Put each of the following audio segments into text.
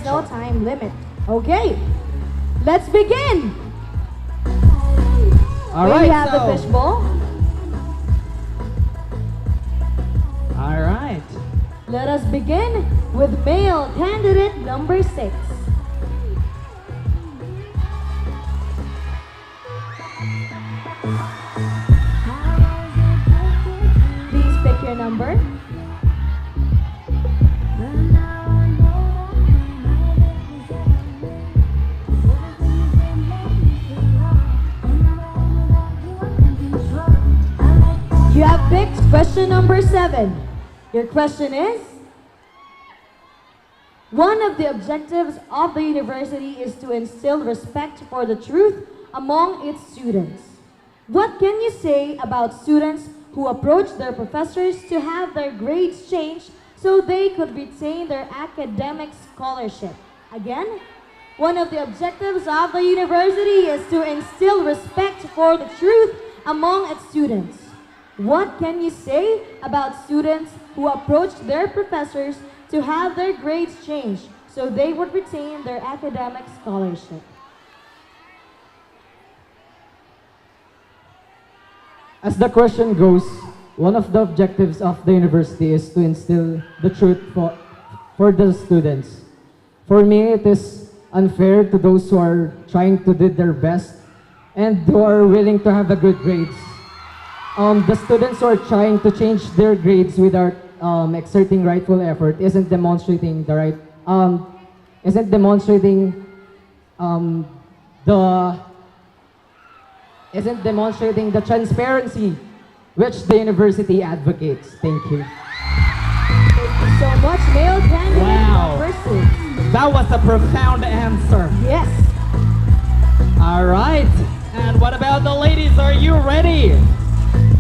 no time limit. Okay, let's begin. All We right, have the fishbowl. All right. Let us begin with male candidate number 6. Please pick your number. You have picked question number 7. Your question is, one of the objectives of the university is to instill respect for the truth among its students. What can you say about students who approach their professors to have their grades changed so they could retain their academic scholarship? Again, one of the objectives of the university is to instill respect for the truth among its students. What can you say about students who approach their professors to have their grades changed so they would retain their academic scholarship? As the question goes, one of the objectives of the university is to instill the truth for the students. For me, it is unfair to those who are trying to do their best and who are willing to have a good grades. The students who are trying to change their grades without exerting rightful effort isn't demonstrating the right, isn't demonstrating the transparency which the university advocates. Thank you. Thank you so much, male candidate Wow. number 6. That was a profound answer. Yes. All right. And what about the ladies? Are you ready?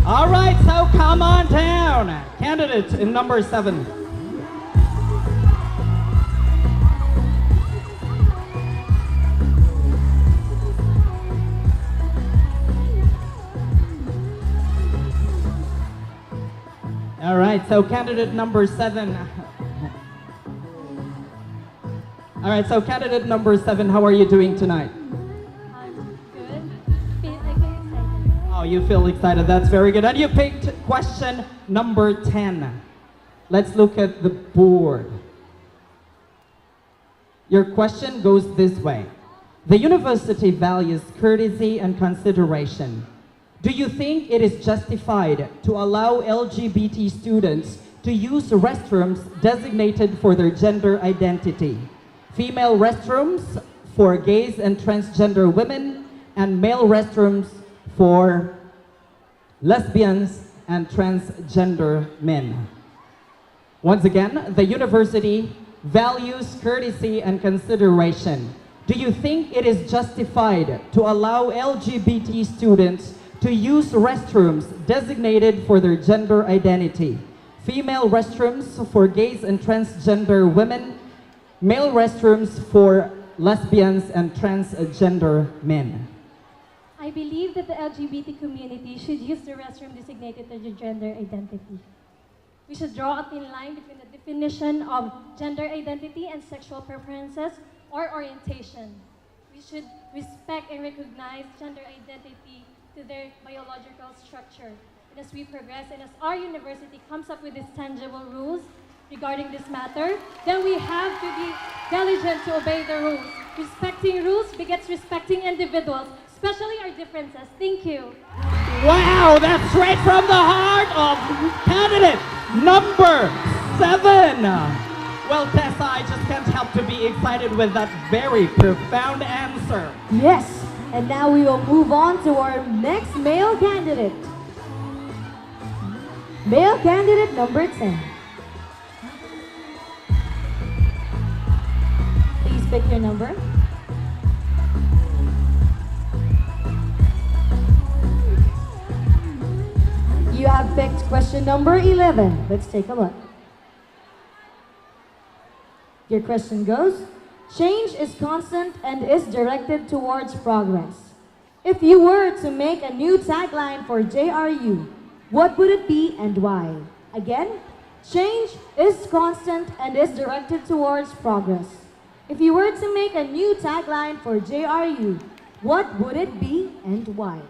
All right, so come on down. Candidate in number 7. All right, so candidate number 7. All right, so candidate number 7, how are you doing tonight? Good. I feel excited. Oh, you feel excited. That's very good. And you picked question number 10. Let's look at the board. Your question goes this way. The university values courtesy and consideration. Do you think it is justified to allow LGBT students to use restrooms designated for their gender identity? Female restrooms for gays and transgender women, and male restrooms for lesbians and transgender men. Once again, the university values courtesy and consideration. Do you think it is justified to allow LGBT students to use restrooms designated for their gender identity? Female restrooms for gays and transgender women, male restrooms for lesbians and transgender men. I believe that the LGBT community should use the restroom designated to their gender identity. We should draw a thin line between the definition of gender identity and sexual preferences or orientation. We should respect and recognize gender identity to their biological structure. And as we progress and as our university comes up with these tangible rules regarding this matter, then we have to be diligent to obey the rules. Respecting rules begets respecting individuals, especially our differences. Thank you. Wow, that's straight from the heart of candidate number 7. Well, Tessa, I just can't help to be excited with that very profound answer. Yes. And now we will move on to our next male candidate. Male candidate number 10. Please pick your number. You have picked question number 11. Let's take a look. Your question goes, change is constant and is directed towards progress. If you were to make a new tagline for JRU, what would it be and why? Again, change is constant and is directed towards progress. If you were to make a new tagline for JRU, what would it be and why?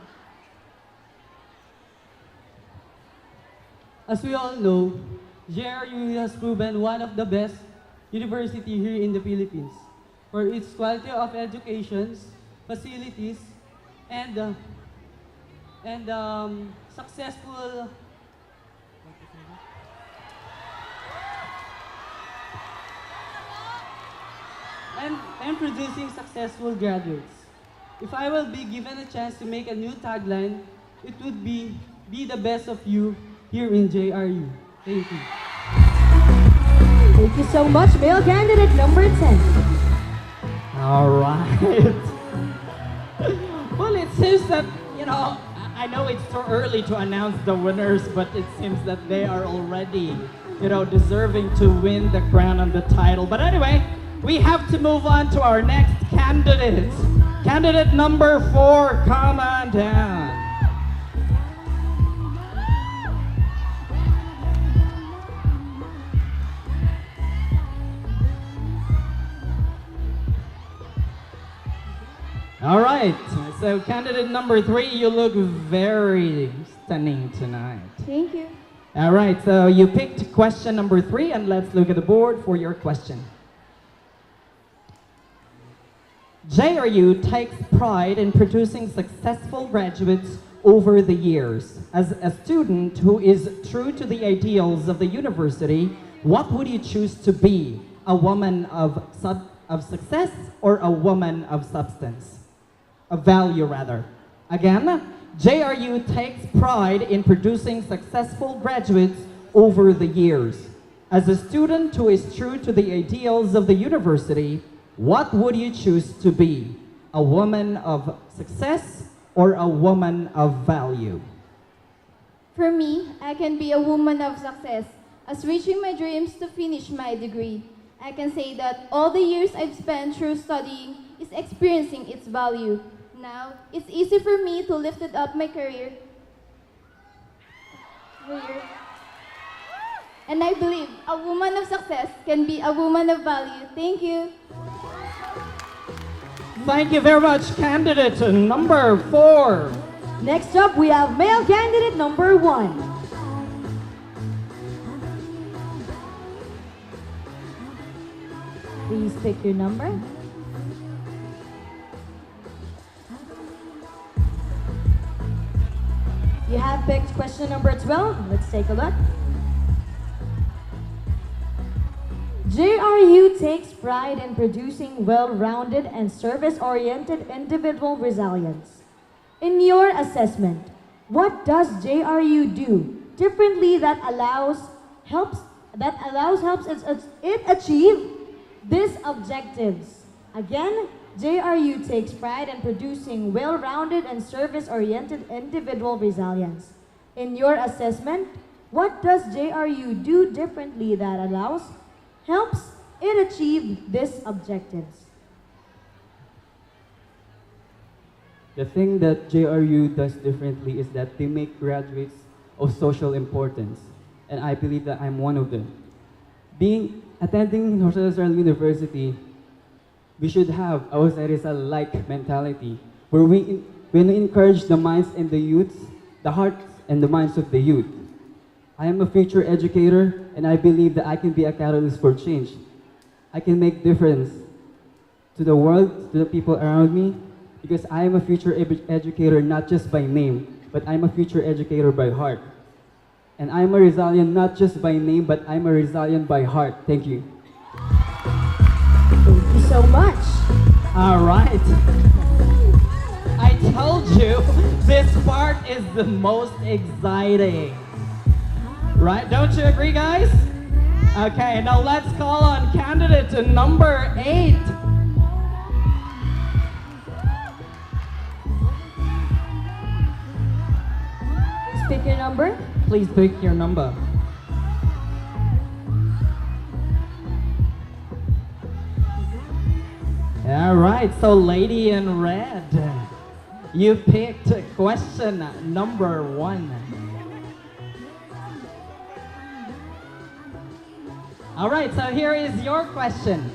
As we all know, JRU has proven one of the best university here in the Philippines for its quality of education, facilities, and successful and producing successful graduates. If I will be given a chance to make a new tagline, it would be the best of you here in JRU. Thank you. Thank you so much, male candidate number 10. All right. Well, it seems that, I know it's too early to announce the winners, but it seems that they are already, deserving to win the crown and the title. But anyway, we have to move on to our next candidate. Candidate number 4, come on down. All right, so candidate number 3, you look very stunning tonight. Thank you. All right, so you picked question number 3, and let's look at the board for your question. JRU takes pride in producing successful graduates over the years. As a student who is true to the ideals of the university, what would you choose to be? A woman of success or a woman of substance? Of value, rather. Again, JRU takes pride in producing successful graduates over the years. As a student who is true to the ideals of the university, what would you choose to be? A woman of success or a woman of value? For me, I can be a woman of success, as reaching my dreams to finish my degree. I can say that all the years I've spent through studying is experiencing its value. Now, it's easy for me to lift it up my career. And I believe a woman of success can be a woman of value. Thank you. Thank you very much, candidate number 4. Next up, we have male candidate number 1. Please pick your number. You have picked question number 12. Let's take a look. JRU takes pride in producing well-rounded and service-oriented individual resilience. In your assessment, what does JRU do differently that helps it achieve these objectives? Again, JRU takes pride in producing well-rounded and service-oriented individual resilience. In your assessment, what does JRU do differently that helps it achieve these objectives? The thing that JRU does differently is that they make graduates of social importance, and I believe that I'm one of them. Attending Rizal University, we should have a Rizal-like mentality, where we encourage the minds and the youths, the hearts and the minds of the youth. I am a future educator, and I believe that I can be a catalyst for change. I can make difference to the world, to the people around me, because I am a future educator not just by name, but I'm a future educator by heart. And I'm a Rizalian not just by name, but I'm a Rizalian by heart. Thank you. Thank you so much. All right. I told you this part is the most exciting. Right? Don't you agree, guys? Okay, now let's call on candidate number 8. Please pick your number. Please pick your number. All right, so lady in red, you picked question number 1. All right, so here is your question.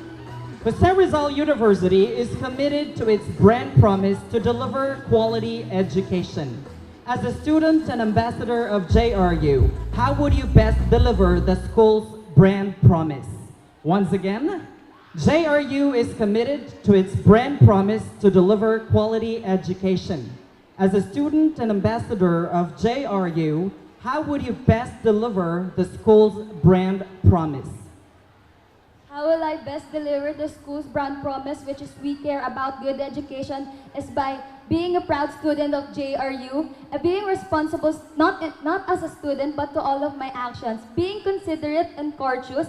Jose Rizal University is committed to its brand promise to deliver quality education. As a student and ambassador of JRU, how would you best deliver the school's brand promise? Once again, JRU is committed to its brand promise to deliver quality education. As a student and ambassador of JRU, how would you best deliver the school's brand promise? How will I best deliver the school's brand promise, which is we care about good education, is by being a proud student of JRU, and being responsible not as a student but to all of my actions, being considerate and courteous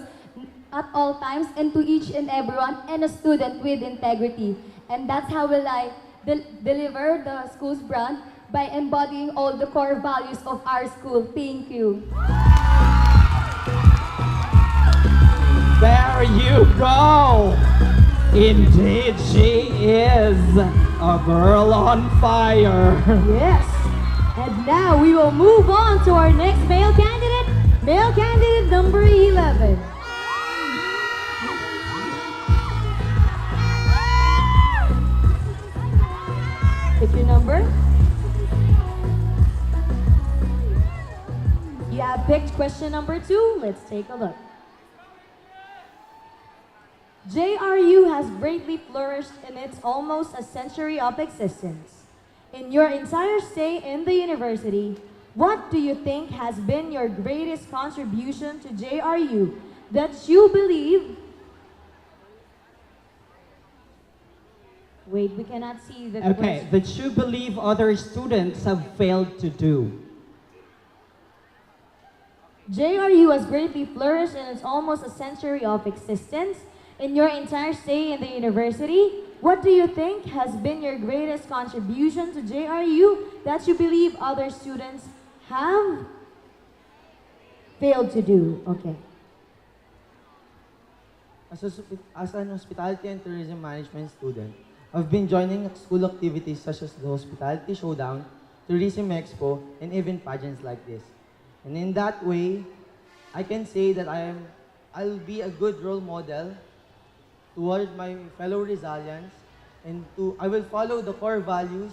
at all times and to each and everyone, and a student with integrity. And that's how will I deliver the school's brand, by embodying all the core values of our school. Thank you. There you go! Indeed, she is a girl on fire. Yes. And now we will move on to our next male candidate number 11. Pick your number. You have picked question number 2. Let's take a look. JRU has greatly flourished in its almost a century of existence. In your entire stay in the university, what do you think has been your greatest contribution to JRU that you believe... Wait, we cannot see the Okay, question. that you believe other students have failed to do. JRU has greatly flourished in its almost a century of existence. In your entire stay in the university, what do you think has been your greatest contribution to JRU that you believe other students have failed to do? Okay. As an hospitality and tourism management student, I've been joining school activities such as the Hospitality Showdown, Tourism Expo, and even pageants like this. And in that way, I can say that I'll be a good role model toward my fellow Rizalians, and I will follow the core values,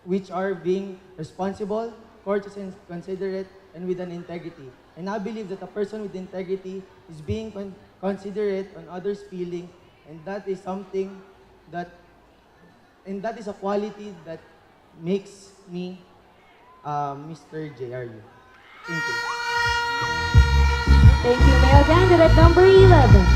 which are being responsible, courteous and considerate, and with an integrity. And I believe that a person with integrity is being considerate on others' feelings, and that is something that is a quality that makes me Mr. JRU. Thank you. Thank you, male candidate number 11.